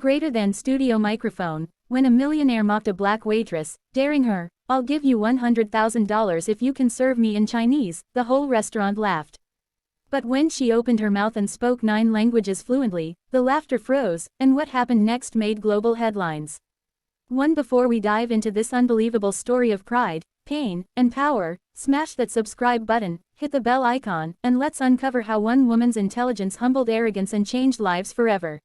Greater than studio microphone. When a millionaire mocked a black waitress, daring her, "I'll give you $100,000 if you can serve me in Chinese," the whole restaurant laughed. But when she opened her mouth and spoke 9 languages fluently, the laughter froze, and what happened next made global headlines. Before we dive into this unbelievable story of pride, pain, and power, smash that subscribe button, hit the bell icon, and let's uncover how one woman's intelligence humbled arrogance and changed lives forever.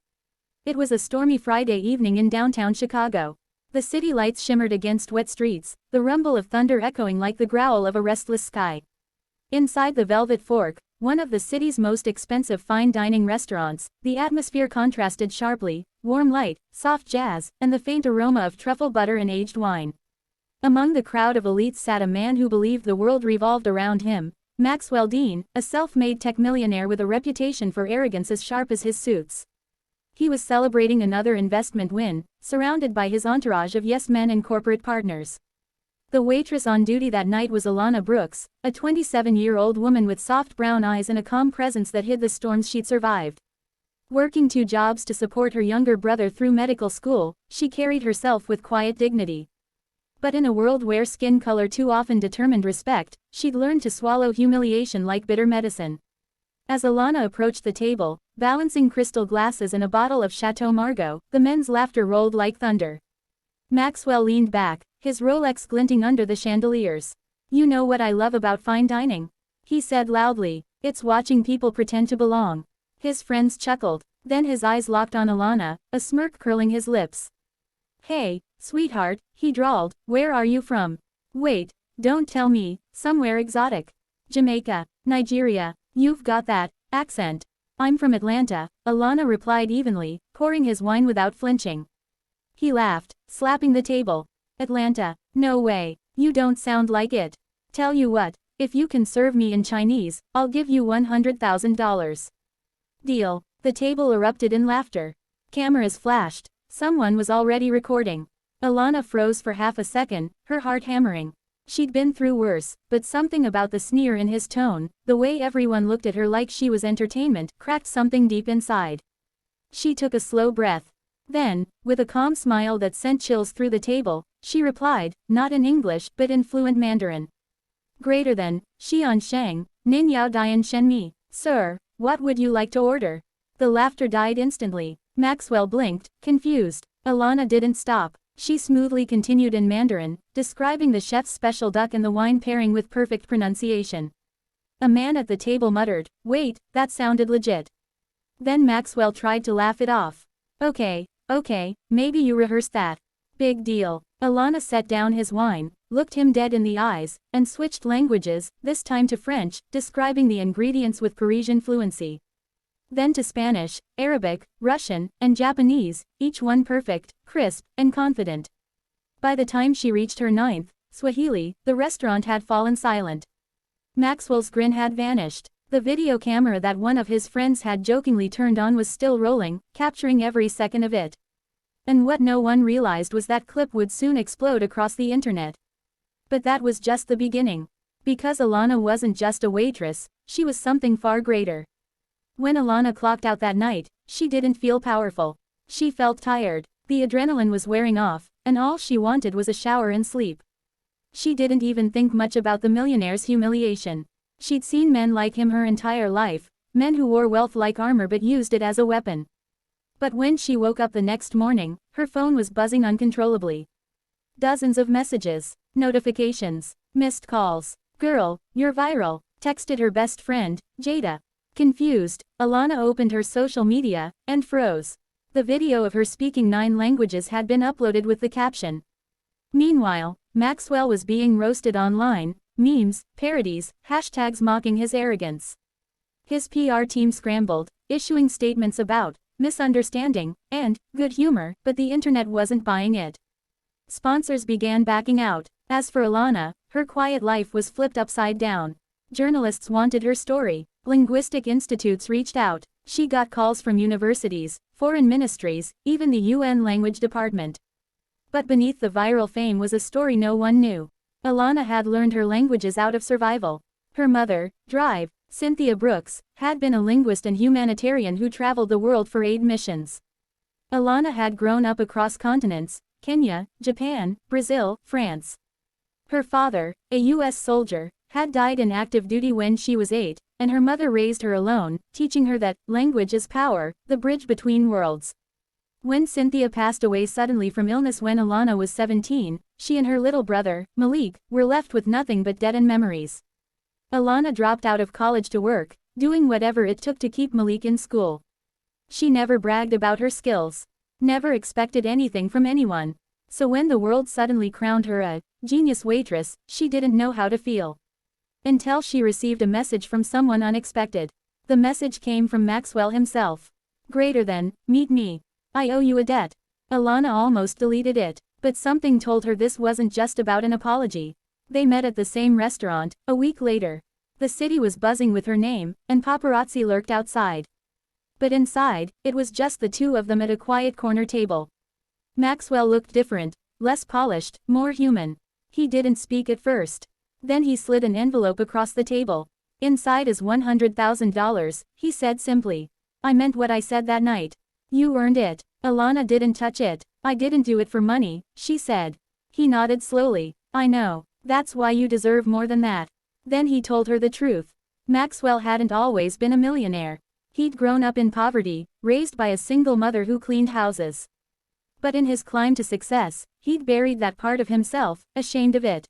It was a stormy Friday evening in downtown Chicago. The city lights shimmered against wet streets, the rumble of thunder echoing like the growl of a restless sky. Inside the Velvet Fork, one of the city's most expensive fine dining restaurants, the atmosphere contrasted sharply: warm light, soft jazz, and the faint aroma of truffle butter and aged wine. Among the crowd of elites sat a man who believed the world revolved around him, Maxwell Dean, a self-made tech millionaire with a reputation for arrogance as sharp as his suits. He was celebrating another investment win, surrounded by his entourage of yes-men and corporate partners. The waitress on duty that night was Alana Brooks, a 27-year-old woman with soft brown eyes and a calm presence that hid the storms she'd survived. Working 2 jobs to support her younger brother through medical school, she carried herself with quiet dignity. But in a world where skin color too often determined respect, she'd learned to swallow humiliation like bitter medicine. As Alana approached the table, balancing crystal glasses and a bottle of Chateau Margaux, the men's laughter rolled like thunder. Maxwell leaned back, his Rolex glinting under the chandeliers. "You know what I love about fine dining?" he said loudly. "It's watching people pretend to belong." His friends chuckled. Then his eyes locked on Alana, a smirk curling his lips. "Hey, sweetheart," he drawled, "where are you from?" "Wait, don't tell me, somewhere exotic. Jamaica, Nigeria, you've got that accent." "I'm from Atlanta," Alana replied evenly, pouring his wine without flinching. He laughed, slapping the table. "Atlanta? No way, you don't sound like it. Tell you what, if you can serve me in Chinese, I'll give you $100,000. Deal." The table erupted in laughter. Cameras flashed. Someone was already recording. Alana froze for half a second, her heart hammering. She'd been through worse, but something about the sneer in his tone, the way everyone looked at her like she was entertainment, cracked something deep inside. She took a slow breath. Then, with a calm smile that sent chills through the table, she replied, not in English but in fluent Mandarin. "Greater than, Xian Sheng, Nin Yao Dian Shen Mi. Sir, what would you like to order?" The laughter died instantly. Maxwell blinked, confused. Alana didn't stop. She smoothly continued in Mandarin, describing the chef's special duck and the wine pairing with perfect pronunciation. A man at the table muttered, "Wait, that sounded legit." Then Maxwell tried to laugh it off. Okay, maybe you rehearsed that. Big deal." Alana set down his wine, looked him dead in the eyes, and switched languages, this time to French, describing the ingredients with Parisian fluency. Then to Spanish, Arabic, Russian, and Japanese, each one perfect, crisp, and confident. By the time she reached her 9th, Swahili, the restaurant had fallen silent. Maxwell's grin had vanished. The video camera that one of his friends had jokingly turned on was still rolling, capturing every second of it. And what no one realized was that clip would soon explode across the internet. But that was just the beginning. Because Alana wasn't just a waitress, she was something far greater. When Alana clocked out that night, she didn't feel powerful. She felt tired. The adrenaline was wearing off, and all she wanted was a shower and sleep. She didn't even think much about the millionaire's humiliation. She'd seen men like him her entire life, men who wore wealth like armor but used it as a weapon. But when she woke up the next morning, her phone was buzzing uncontrollably. Dozens of messages, notifications, missed calls. "Girl, you're viral," texted her best friend, Jada. Confused, Alana opened her social media, and froze. The video of her speaking 9 languages had been uploaded with the caption. Meanwhile, Maxwell was being roasted online, memes, parodies, hashtags mocking his arrogance. His PR team scrambled, issuing statements about misunderstanding and good humor, but the internet wasn't buying it. Sponsors began backing out. As for Alana, her quiet life was flipped upside down. Journalists wanted her story. Linguistic institutes reached out. She got calls from universities, foreign ministries, even the UN language department. But beneath the viral fame was a story no one knew. Alana had learned her languages out of survival. Her mother, Cynthia Brooks, had been a linguist and humanitarian who traveled the world for aid missions. Alana had grown up across continents: Kenya, Japan, Brazil, France. Her father, a U.S. soldier, had died in active duty when she was 8, and her mother raised her alone, teaching her that language is power, the bridge between worlds. When Cynthia passed away suddenly from illness when Alana was 17, she and her little brother, Malik, were left with nothing but debt and memories. Alana dropped out of college to work, doing whatever it took to keep Malik in school. She never bragged about her skills. Never expected anything from anyone. So when the world suddenly crowned her a genius waitress, she didn't know how to feel. Until she received a message from someone unexpected. The message came from Maxwell himself. Greater than, meet me. I owe you a debt. Alana almost deleted it, but something told her this wasn't just about an apology. They met at the same restaurant, a week later. The city was buzzing with her name, and paparazzi lurked outside. But inside, it was just the two of them at a quiet corner table. Maxwell looked different, less polished, more human. He didn't speak at first. Then he slid an envelope across the table. Inside is $100,000, he said simply. I meant what I said that night. You earned it. Alana didn't touch it. I didn't do it for money, she said. He nodded slowly. I know. That's why you deserve more than that. Then he told her the truth. Maxwell hadn't always been a millionaire. He'd grown up in poverty, raised by a single mother who cleaned houses. But in his climb to success, he'd buried that part of himself, ashamed of it.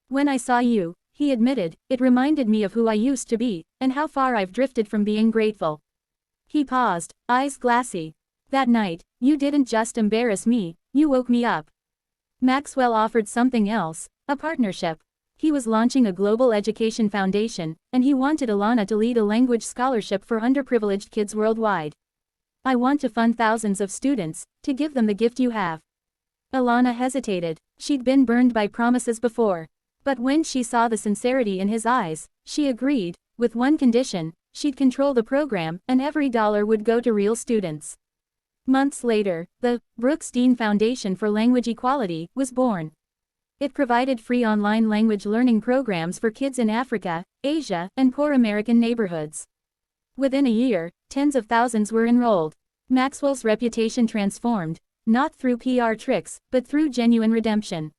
When I saw you, he admitted, it reminded me of who I used to be, and how far I've drifted from being grateful. He paused, eyes glassy. That night, you didn't just embarrass me, you woke me up. Maxwell offered something else, a partnership. He was launching a global education foundation, and he wanted Alana to lead a language scholarship for underprivileged kids worldwide. I want to fund thousands of students, to give them the gift you have. Alana hesitated. She'd been burned by promises before. But when she saw the sincerity in his eyes, she agreed, with one condition: she'd control the program, and every dollar would go to real students. Months later, the Brooks Dean Foundation for Language Equality was born. It provided free online language learning programs for kids in Africa, Asia, and poor American neighborhoods. Within a year, tens of thousands were enrolled. Maxwell's reputation transformed, not through PR tricks, but through genuine redemption.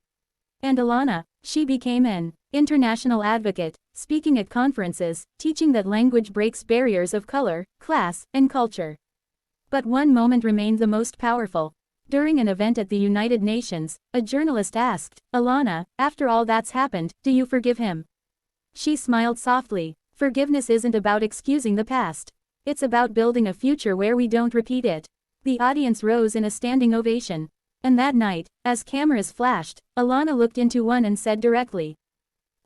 And Alana, she became an international advocate, speaking at conferences, teaching that language breaks barriers of color, class, and culture. But one moment remained the most powerful. During an event at the United Nations, a journalist asked, Alana, after all that's happened, do you forgive him? She smiled softly. Forgiveness isn't about excusing the past. It's about building a future where we don't repeat it. The audience rose in a standing ovation. And that night, as cameras flashed, Alana looked into one and said directly,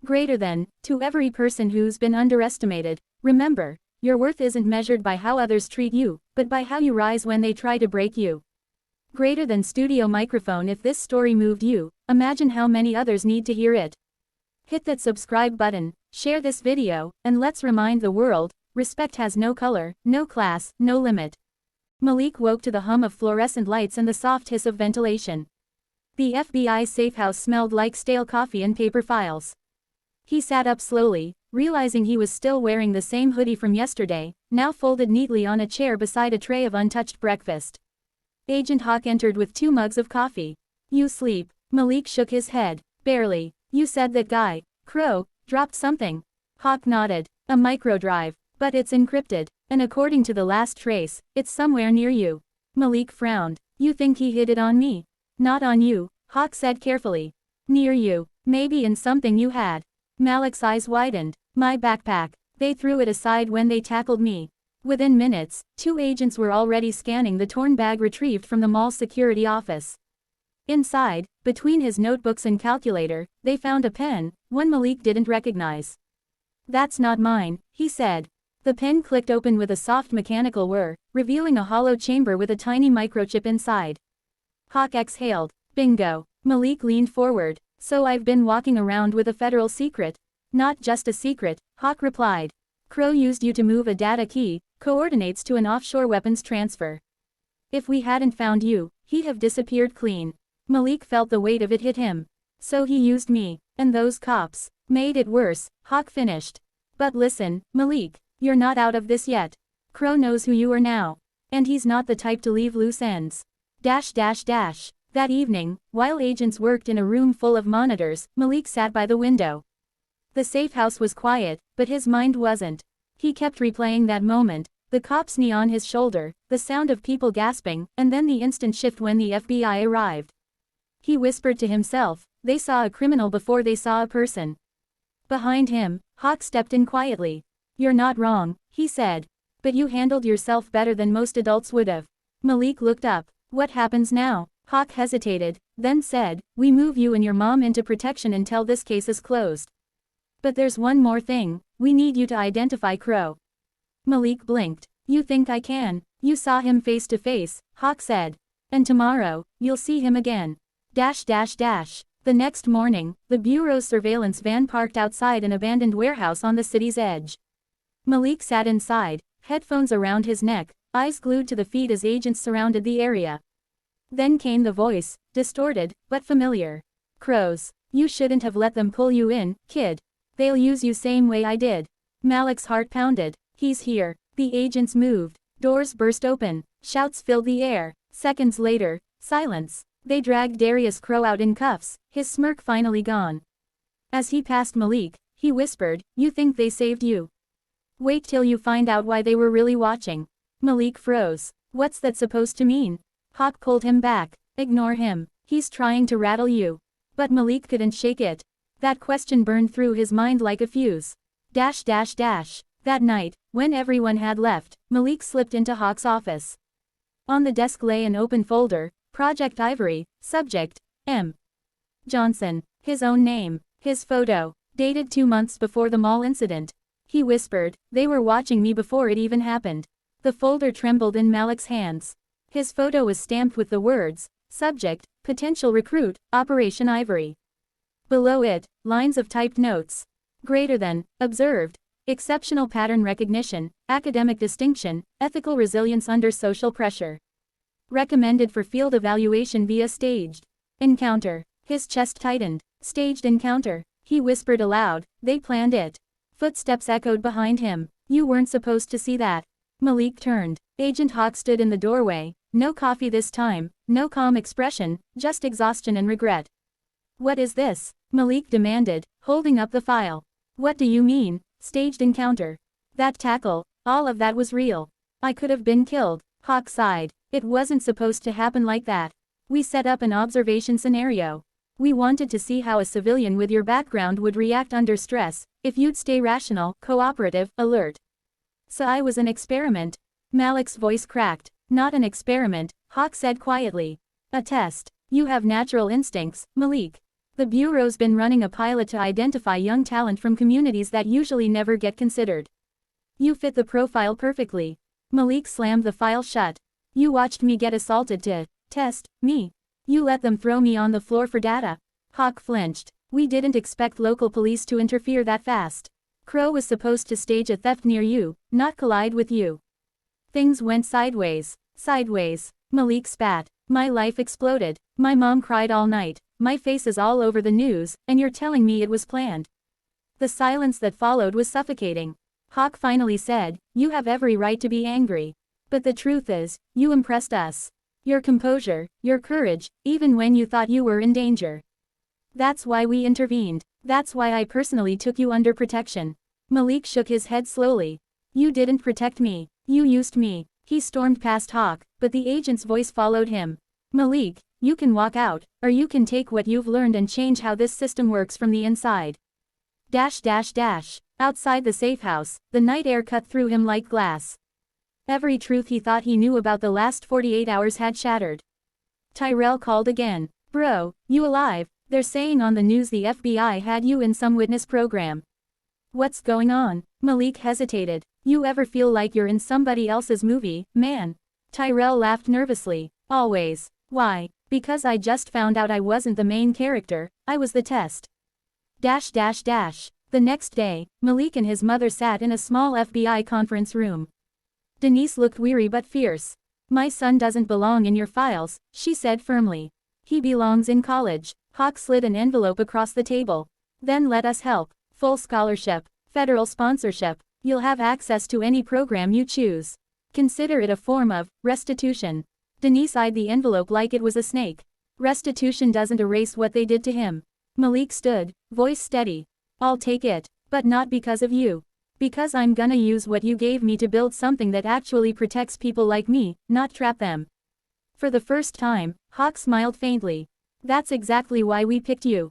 greater than, to every person who's been underestimated, remember, your worth isn't measured by how others treat you, but by how you rise when they try to break you. Greater than studio microphone. If this story moved you, imagine how many others need to hear it. Hit that subscribe button, share this video, and let's remind the world, respect has no color, no class, no limit. Malik woke to the hum of fluorescent lights and the soft hiss of ventilation. The FBI safehouse smelled like stale coffee and paper files. He sat up slowly, realizing he was still wearing the same hoodie from yesterday, now folded neatly on a chair beside a tray of untouched breakfast. Agent Hawk entered with 2 mugs of coffee. You sleep. Malik shook his head. Barely. You said that guy, Crow, dropped something. Hawk nodded. A microdrive. But it's encrypted, and according to the last trace, it's somewhere near you. Malik frowned. You think he hid it on me? Not on you, Hawk said carefully. Near you. Maybe in something you had. Malik's eyes widened. My backpack. They threw it aside when they tackled me. Within minutes, 2 agents were already scanning the torn bag retrieved from the mall's security office. Inside, between his notebooks and calculator, they found a pen, one Malik didn't recognize. That's not mine, he said. The pen clicked open with a soft mechanical whir, revealing a hollow chamber with a tiny microchip inside. Hawk exhaled. Bingo. Malik leaned forward. So I've been walking around with a federal secret. Not just a secret, Hawk replied. Crow used you to move a data key, coordinates to an offshore weapons transfer. If we hadn't found you, he'd have disappeared clean. Malik felt the weight of it hit him. So he used me, and those cops made it worse, Hawk finished. But listen, Malik, you're not out of this yet. Crow knows who you are now. And he's not the type to leave loose ends. That evening, while agents worked in a room full of monitors, Malik sat by the window. The safe house was quiet, but his mind wasn't. He kept replaying that moment, the cop's knee on his shoulder, the sound of people gasping, and then the instant shift when the FBI arrived. He whispered to himself, they saw a criminal before they saw a person. Behind him, Hawk stepped in quietly. You're not wrong, he said. But you handled yourself better than most adults would've. Malik looked up. What happens now? Hawk hesitated, then said, we move you and your mom into protection until this case is closed. But there's one more thing, we need you to identify Crow. Malik blinked. You think I can? You saw him face to face, Hawk said. And tomorrow, you'll see him again. The next morning, the Bureau's surveillance van parked outside an abandoned warehouse on the city's edge. Malik sat inside, headphones around his neck, eyes glued to the feed as agents surrounded the area. Then came the voice, distorted, but familiar. Crows. You shouldn't have let them pull you in, kid. They'll use you same way I did. Malik's heart pounded. He's here. The agents moved. Doors burst open. Shouts filled the air. Seconds later, silence. They dragged Darius Crow out in cuffs, his smirk finally gone. As he passed Malik, he whispered, you think they saved you? Wait till you find out why they were really watching. Malik froze. What's that supposed to mean? Hawk pulled him back. Ignore him. He's trying to rattle you. But Malik couldn't shake it. That question burned through his mind like a fuse. That night, when everyone had left, Malik slipped into Hawk's office. On the desk lay an open folder, Project Ivory, subject, M. Johnson. His own name. His photo. Dated 2 months before the mall incident. He whispered, they were watching me before it even happened. The folder trembled in Malik's hands. His photo was stamped with the words, subject, potential recruit, Operation Ivory. Below it, lines of typed notes. Greater than, observed, exceptional pattern recognition, academic distinction, ethical resilience under social pressure. Recommended for field evaluation via staged encounter. His chest tightened. Staged encounter. He whispered aloud, they planned it. Footsteps echoed behind him. You weren't supposed to see that. Malik turned. Agent Hawk stood in the doorway. No coffee this time, no calm expression, just exhaustion and regret. What is this? Malik demanded, holding up the file. What do you mean, staged encounter? That tackle, all of that was real. I could have been killed. Hawk sighed. It wasn't supposed to happen like that. We set up an observation scenario. We wanted to see how a civilian with your background would react under stress, if you'd stay rational, cooperative, alert. So I was an experiment. Malik's voice cracked. Not an experiment, Hawk said quietly. A test. You have natural instincts, Malik. The Bureau's been running a pilot to identify young talent from communities that usually never get considered. You fit the profile perfectly. Malik slammed the file shut. You watched me get assaulted to test me. You let them throw me on the floor for data. Hawk flinched. We didn't expect local police to interfere that fast. Crow was supposed to stage a theft near you, not collide with you. Things went sideways. Malik spat. My life exploded. My mom cried all night. My face is all over the news, and you're telling me it was planned. The silence that followed was suffocating. Hawk finally said, you have every right to be angry. But the truth is, you impressed us. Your composure, your courage, even when you thought you were in danger. That's why we intervened. That's why I personally took you under protection. Malik shook his head slowly. You didn't protect me. You used me. He stormed past Hawk, but the agent's voice followed him. Malik, you can walk out, or you can take what you've learned and change how this system works from the inside. Outside the safe house, the night air cut through him like glass. Every truth he thought he knew about the last 48 hours had shattered. Tyrell called again. Bro, you alive? They're saying on the news the FBI had you in some witness program. What's going on? Malik hesitated. You ever feel like you're in somebody else's movie, man? Tyrell laughed nervously. Always. Why? Because I just found out I wasn't the main character, I was the test. The next day, Malik and his mother sat in a small FBI conference room. Denise looked weary but fierce. My son doesn't belong in your files, she said firmly. He belongs in college. Hawk slid an envelope across the table. Then let us help. Full scholarship. Federal sponsorship. You'll have access to any program you choose. Consider it a form of restitution. Denise eyed the envelope like it was a snake. Restitution doesn't erase what they did to him. Malik stood, voice steady. I'll take it, but not because of you. Because I'm gonna use what you gave me to build something that actually protects people like me, not trap them. For the first time, Hawk smiled faintly. That's exactly why we picked you.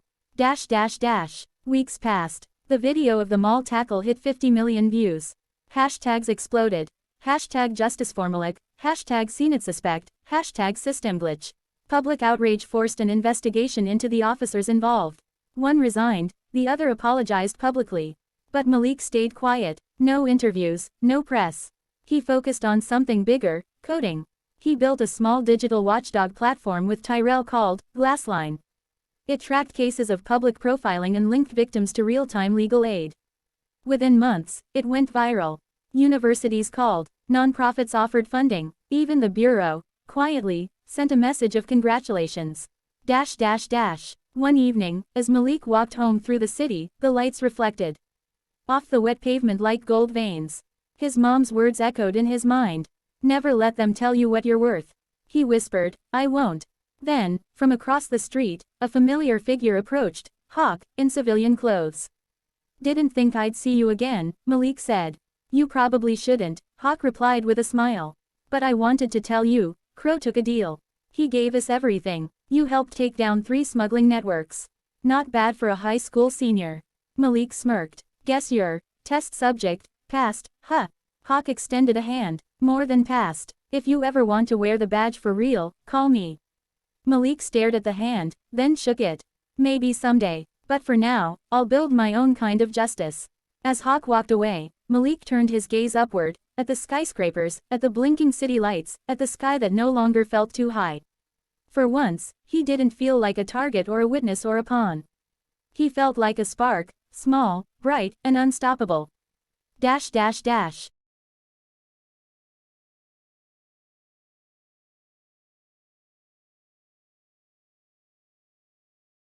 Weeks passed. The video of the mall tackle hit 50 million views. Hashtags exploded. Hashtag justiceformulaic, hashtag #SeenItSuspect, hashtag #systemglitch. Public outrage forced an investigation into the officers involved. One resigned, the other apologized publicly. But Malik stayed quiet. No interviews, no press. He focused on something bigger, coding. He built a small digital watchdog platform with Tyrell called Glassline. It tracked cases of public profiling and linked victims to real-time legal aid. Within months, it went viral. Universities called, nonprofits offered funding, even the Bureau, quietly, sent a message of congratulations. One evening, as Malik walked home through the city, the lights reflected off the wet pavement like gold veins. His mom's words echoed in his mind. Never let them tell you what you're worth. He whispered, I won't. Then, from across the street, a familiar figure approached, Hawk, in civilian clothes. Didn't think I'd see you again, Malik said. You probably shouldn't, Hawk replied with a smile. But I wanted to tell you, Crow took a deal. He gave us everything. You helped take down 3 smuggling networks. Not bad for a high school senior. Malik smirked. Guess your test subject passed, huh? Hawk extended a hand. More than passed. If you ever want to wear the badge for real, call me. Malik stared at the hand, then shook it. Maybe someday. But for now, I'll build my own kind of justice. As Hawk walked away, Malik turned his gaze upward, at the skyscrapers, at the blinking city lights, at the sky that no longer felt too high. For once, he didn't feel like a target or a witness or a pawn. He felt like a spark, small, bright, and unstoppable.